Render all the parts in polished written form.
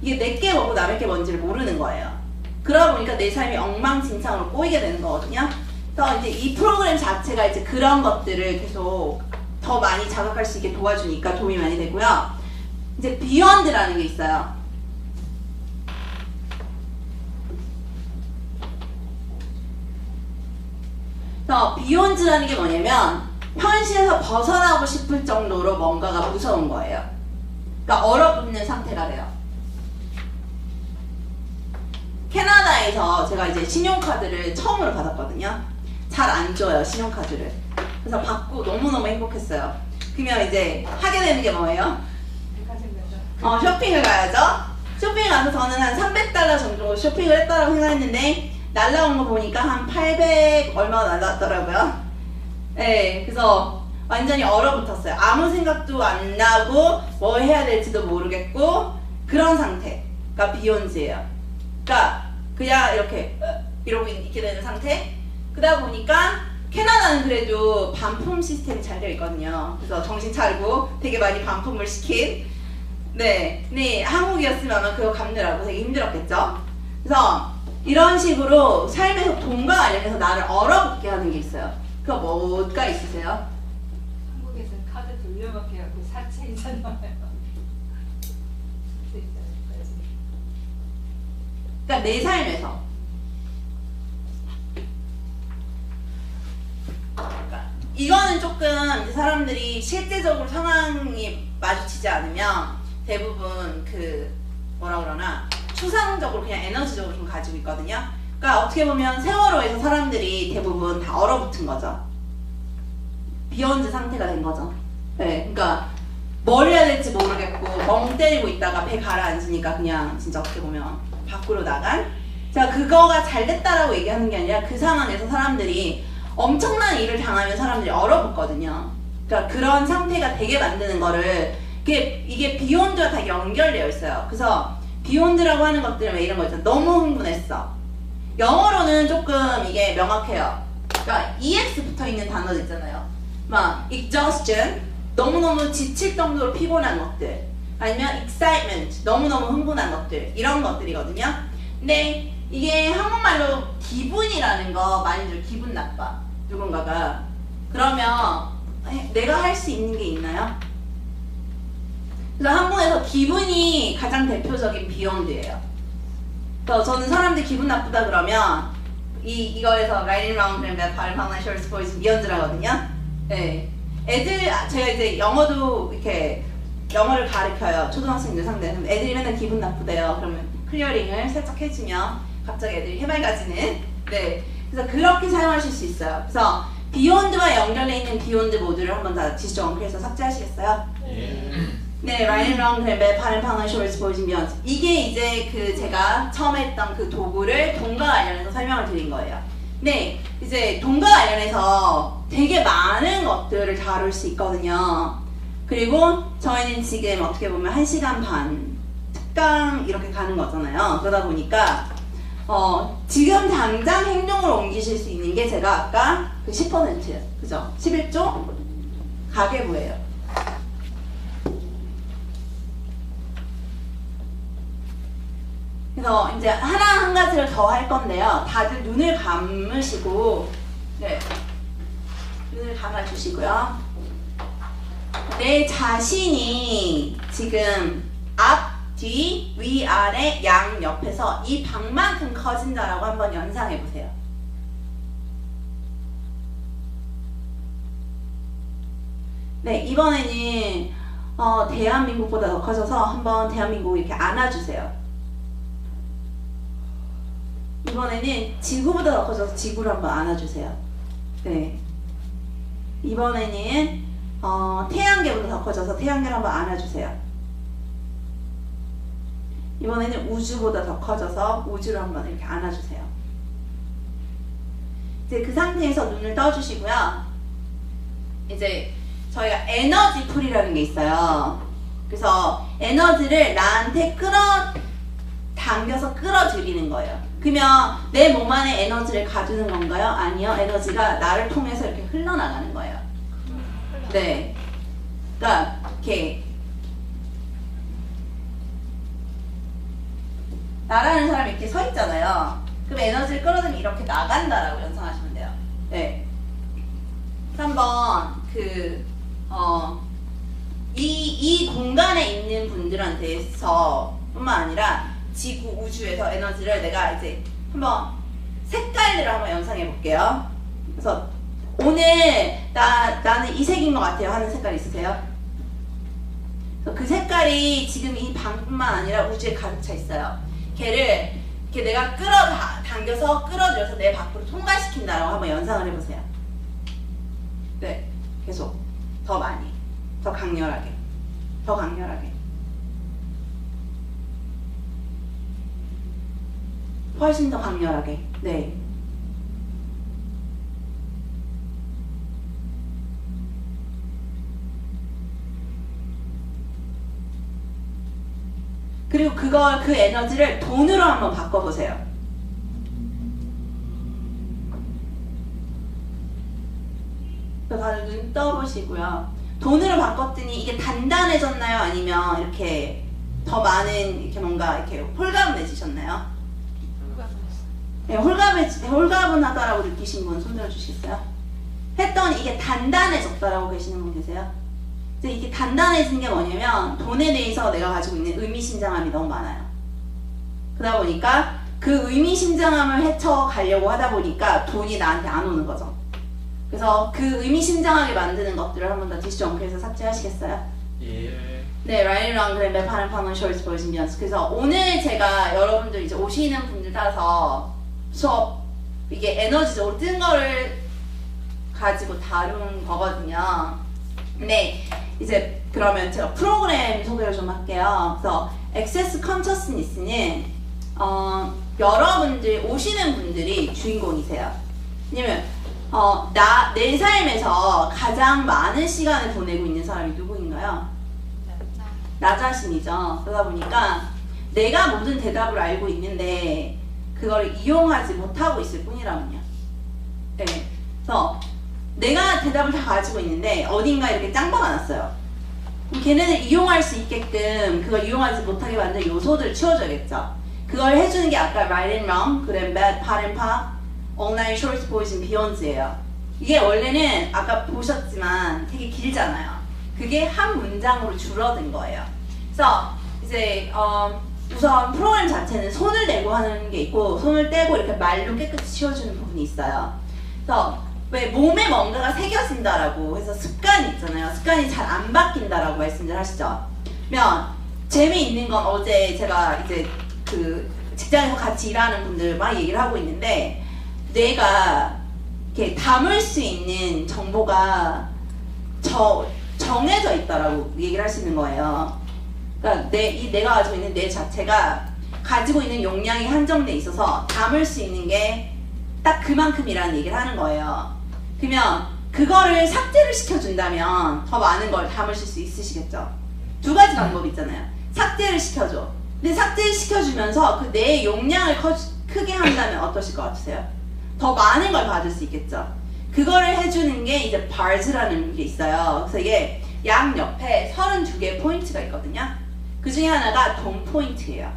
이게 내게 뭐고 남의 게 뭔지를 모르는 거예요. 그러다 보니까 내 삶이 엉망진창으로 꼬이게 되는 거거든요. 그래서 이제 이 프로그램 자체가 이제 그런 것들을 계속 더 많이 자극할 수 있게 도와주니까 도움이 많이 되고요. 이제 비욘드라는 게 있어요. 그래서 비욘드라는 게 뭐냐면 현실에서 벗어나고 싶을 정도로 뭔가가 무서운 거예요. 그러니까 얼어붙는 상태가 돼요. 캐나다에서 제가 이제 신용카드를 처음으로 받았거든요. 잘 안 줘요, 신용카드를. 그래서 받고 너무너무 행복했어요. 그러면 이제 하게 되는 게 뭐예요? 쇼핑을 가야죠. 쇼핑을 가서 저는 한 300달러 정도 쇼핑을 했다고 생각했는데 날라온 거 보니까 한 800 얼마가 날라왔더라고요. 네, 그래서 완전히 얼어붙었어요. 아무 생각도 안 나고 뭐 해야 될지도 모르겠고 그런 상태가 비욘즈예요. 그러니까 그냥 이렇게 이러고 있게 되는 상태. 그러다 보니까 캐나다는 그래도 반품 시스템이 잘 되어 있거든요. 그래서 정신 차리고 되게 많이 반품을 시킨. 네, 한국이었으면 아마 그거 갚느라고 되게 힘들었겠죠. 그래서 이런 식으로 삶에서 돈과 관련해서 나를 얼어붙게 하는 게 있어요. 그거 뭐가 있으세요? 한국에서는 카드 돌려받기 하고 사채 이자 나와요. 그러니까 내 삶에서 이거는 조금 이제 사람들이 실제적으로 상황이 마주치지 않으면 대부분 그 뭐라 그러나 추상적으로 그냥 에너지적으로 좀 가지고 있거든요. 그러니까 어떻게 보면 세월호에서 사람들이 대부분 다 얼어붙은 거죠. 비욘드 상태가 된 거죠. 네, 그러니까 뭘 해야 될지 모르겠고 멍 때리고 있다가 배 가라앉으니까 그냥 진짜 어떻게 보면 밖으로 나간. 제가 그거가 잘 됐다라고 얘기하는 게 아니라 그 상황에서 사람들이 엄청난 일을 당하면 사람들이 얼어붙거든요. 그러니까 그런 상태가 되게 만드는 거를 이게 비욘드와 다 연결되어 있어요. 그래서 비욘드라고 하는 것들은 왜 이런 거 있잖아. 너무 흥분했어. 영어로는 조금 이게 명확해요. 그러니까 EX 붙어 있는 단어들 있잖아요. 막 exhaustion, 너무너무 지칠 정도로 피곤한 것들. 아니면 excitement, 너무너무 흥분한 것들. 이런 것들이거든요. 근데 이게 한국말로 기분이라는 거 많이들 기분 나빠. 누군가가. 그러면 내가 할 수 있는 게 있나요? 그래서 한국에서 기분이 가장 대표적인 비욘드예요. 그래서 저는 사람들이 기분 나쁘다 그러면 이거에서 Right and Wrong 그러면 발음하나 Short Voice 비욘드라거든요. 네. 제가 이제 영어도 이렇게 영어를 가르쳐요. 초등학생들 상대로. 애들이 맨날 기분 나쁘대요. 그러면 클리어링을 살짝 해주면 갑자기 애들이 해맑아지는. 네. 그래서 그렇게 사용하실 수 있어요. 그래서 비욘드와 연결되어 있는 비욘드 모드를 한번 다 지수 엉클에서 삭제하시겠어요? 네, Right and Wrong, 발음, 방언, Short Voice, Beyond. 이게 이제 그 제가 처음에 했던 그 도구를 돈과 관련해서 설명을 드린 거예요. 네, 이제 돈과 관련해서 되게 많은 것들을 다룰 수 있거든요. 그리고 저희는 지금 어떻게 보면 1시간 반 특강 이렇게 가는 거잖아요. 그러다 보니까 지금 당장 행동으로 옮기실 수 있는 게 제가 아까 그 10%, 그죠? 11조 가계부예요. 그래서 이제 한 가지를 더 할 건데요. 다들 눈을 감으시고, 네, 눈을 감아주시고요. 내 자신이 지금 앞, 뒤, 위, 아래, 양 옆에서 이 방만큼 커진다라고 한번 연상해 보세요. 네, 이번에는 대한민국보다 더 커져서 한번 대한민국 이렇게 안아주세요. 이번에는 지구보다 더 커져서 지구를 한번 안아주세요. 네. 이번에는 태양계보다 더 커져서 태양계를 한번 안아주세요. 이번에는 우주보다 더 커져서 우주를 한번 이렇게 안아주세요. 이제 그 상태에서 눈을 떠주시고요. 이제 저희가 에너지 풀이라는 게 있어요. 그래서 에너지를 나한테 당겨서 끌어들이는 거예요. 그러면 내 몸 안에 에너지를 가두는 건가요? 아니요. 에너지가 나를 통해서 이렇게 흘러나가는 거예요. 네. 그러니까 이렇게 나라는 사람이 이렇게 서 있잖아요. 그럼 에너지를 끌어들이면 이렇게 나간다라고 연상하시면 돼요. 네. 3번 이 공간에 있는 분들한테서 뿐만 아니라 지구 우주에서 에너지를 내가 이제 한번 색깔들을 한번 연상해 볼게요. 그래서 오늘 나는 이 색인 것 같아요 하는 색깔 있으세요? 그 색깔이 지금 이 방뿐만 아니라 우주에 가득 차 있어요. 걔를 이렇게 내가 당겨서 끌어들여서 내 밖으로 통과시킨다라고 한번 연상을 해보세요. 네, 계속 더 많이, 더 강렬하게, 더 강렬하게, 훨씬 더 강렬하게. 네. 그리고 그 에너지를 돈으로 한번 바꿔보세요. 다들 눈 떠보시고요. 돈으로 바꿨더니 이게 단단해졌나요? 아니면 이렇게 더 많은 이렇게 뭔가 이렇게 홀가분해지셨나요? 네, 홀가분하다라고 느끼신 분 손들어 주시겠어요? 했더니 이게 단단해졌다라고 계시는 분 계세요? 이제 이게 단단해진 게 뭐냐면 돈에 대해서 내가 가지고 있는 의미심장함이 너무 많아요. 그러다 보니까 그 의미심장함을 헤쳐가려고 하다 보니까 돈이 나한테 안 오는 거죠. 그래서 그 의미심장하게 만드는 것들을 한 번 더 디스 정크에서 삭제하시겠어요? 예. 네, 라이랑 그램의 파는 파는 쇼츠 보여준 연습. 그래서 오늘 제가 여러분들 이제 오시는 분들 따라서 수업 이게 에너지적으로 뜬 거를 가지고 다룬 거거든요. 근데 이제 그러면 제가 프로그램 소개를 좀 할게요. 그래서 액세스 컨셔스니스는 여러분들 오시는 분들이 주인공이세요. 왜냐면 내 삶에서 가장 많은 시간을 보내고 있는 사람이 누구인가요? 나 자신이죠. 그러다 보니까 내가 모든 대답을 알고 있는데 그걸 이용하지 못하고 있을 뿐이라면요. 네. 그래서 내가 대답을 다 가지고 있는데 어딘가 이렇게 짱 박아놨어요. 그럼 걔네들 이용할 수 있게끔 그걸 이용하지 못하게 만든 요소들을 치워줘야겠죠. 그걸 해주는 게 아까 right and wrong, good and bad, part and pop, online short boys and beyonds예요. 이게 원래는 아까 보셨지만 되게 길잖아요. 그게 한 문장으로 줄어든 거예요. 그래서 이제 우선 프로그램 자체는 손을 내고 하는 게 있고 손을 떼고 이렇게 말로 깨끗이 치워주는 부분이 있어요. 그래서 왜 몸에 뭔가가 새겨진다라고 해서 습관이 있잖아요. 습관이 잘 안 바뀐다라고 말씀을 하시죠. 그러면 재미있는 건 어제 제가 이제 그 직장에서 같이 일하는 분들 막 얘기를 하고 있는데 뇌가 이렇게 담을 수 있는 정보가 정해져 있다라고 얘기를 하시는 거예요. 그러니까 내가 가지고 있는 뇌 자체가 가지고 있는 용량이 한정돼 있어서 담을 수 있는 게 딱 그만큼이라는 얘기를 하는 거예요. 그러면 그거를 삭제를 시켜준다면 더 많은 걸 담으실 수 있으시겠죠? 두 가지 방법이 있잖아요. 삭제를 시켜줘. 근데 삭제를 시켜주면서 그 뇌의 용량을 크게 한다면 어떠실 것 같으세요? 더 많은 걸 받을 수 있겠죠? 그거를 해주는 게 이제 BARS라는 게 있어요. 그래서 이게 양 옆에 32개의 포인트가 있거든요. 그 중에 하나가 돈 포인트예요.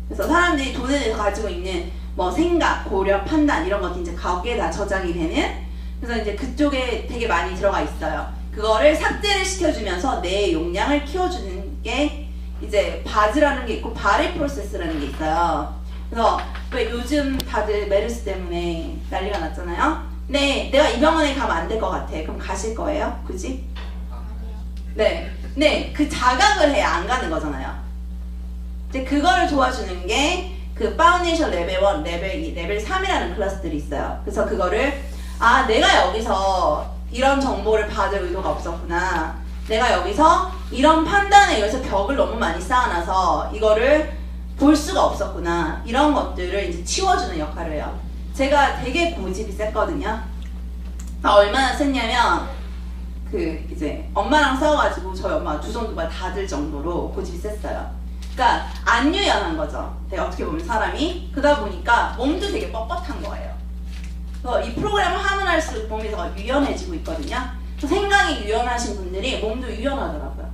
그래서 사람들이 돈에 대해서 가지고 있는 뭐 생각, 고려, 판단 이런 것들이 이제 거기에 다 저장이 되는 그래서 이제 그쪽에 되게 많이 들어가 있어요. 그거를 삭제를 시켜주면서 내 용량을 키워주는 게 이제 바즈라는 게 있고 바레 프로세스라는 게 있어요. 그래서 왜 요즘 다들 메르스 때문에 난리가 났잖아요. 네, 내가 이 병원에 가면 안 될 것 같아. 그럼 가실 거예요? 그지? 네, 그 자각을 해야 안 가는 거잖아요. 이제 그거를 도와주는 게 그 파운데이션 레벨 1, 레벨 2, 레벨 3이라는 클래스들이 있어요. 그래서 그거를 내가 여기서 이런 정보를 받을 의도가 없었구나. 내가 여기서 이런 판단에 의해서 벽을 너무 많이 쌓아놔서 이거를 볼 수가 없었구나. 이런 것들을 이제 치워주는 역할을 해요. 제가 되게 고집이 셌거든요. 얼마나 셌냐면 그 이제 엄마랑 싸워가지고 저희 엄마 두 손 두 발 다 들 정도로 고집이 셌어요. 그러니까 안 유연한 거죠. 되게 어떻게 보면 사람이 그러다 보니까 몸도 되게 뻣뻣한 거예요. 그래서 이 프로그램을 하면 할수록 몸이 더 유연해지고 있거든요. 생각이 유연하신 분들이 몸도 유연하더라고요.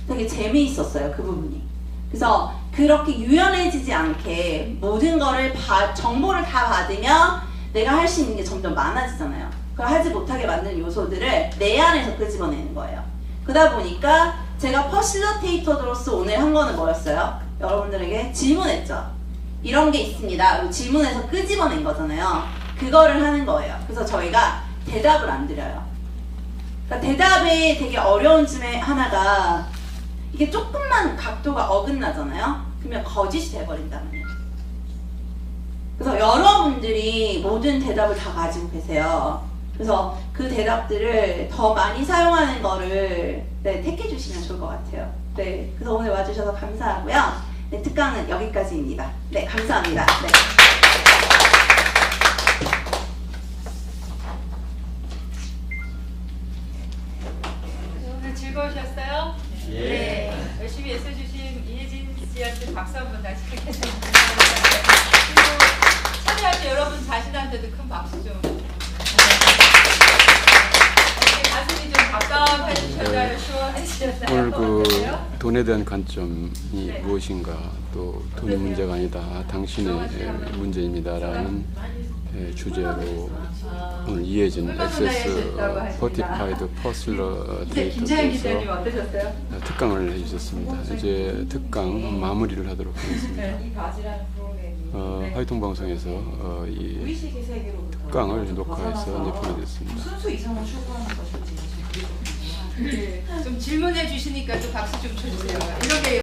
되게 재미있었어요, 그 부분이. 그래서 그렇게 유연해지지 않게 모든 거를 정보를 다 받으면 내가 할 수 있는 게 점점 많아지잖아요. 그걸 하지 못하게 만드는 요소들을 내 안에서 끄집어내는 거예요. 그러다 보니까 제가 퍼실러테이터로서 오늘 한 거는 뭐였어요? 여러분들에게 질문했죠. 이런 게 있습니다. 그리고 질문해서 끄집어낸 거잖아요. 그거를 하는 거예요. 그래서 저희가 대답을 안 드려요. 그러니까 대답이 되게 어려운 중에 하나가 이게 조금만 각도가 어긋나잖아요. 그러면 거짓이 돼버린다는 거예요. 그래서 여러분들이 모든 대답을 다 가지고 계세요. 그래서 그 대답들을 더 많이 사용하는 거를 택해 주시면 좋을 것 같아요. 네, 그래서 오늘 와주셔서 감사하고요. 네, 특강은 여기까지입니다. 네, 감사합니다. 네. 오늘 즐거우셨어요? 예. 열심히 애써주신 이혜진 씨한테 박수 한번 다시 드리겠습니다. 그리고 참여하신 여러분 자신한테도 큰 박수 좀. 어떻게 가슴이 좀 답답해지셨나요? 시원해지셨나요? 오늘 그 어떠세요? 돈에 대한 관점이 네. 무엇인가, 또 돈이 어떠세요? 문제가 아니다, 당신의 문제입니다라는 주제로 오늘 이혜진 액세스 버티파이드 김차현 기자님 퍼슬러테이터에서 어떠셨어요? 특강을 해주셨습니다. 이제 특강 마무리를 하도록 하겠습니다. 이 바지라는 프로그램이 활동방송에서 이 의식의 세계로부터 특강을 녹화해서 내보내드렸습니다. 순수 이상을 추구하는 것인지 좀 질문해 주시니까 또 박수 좀 쳐주세요. 이런 게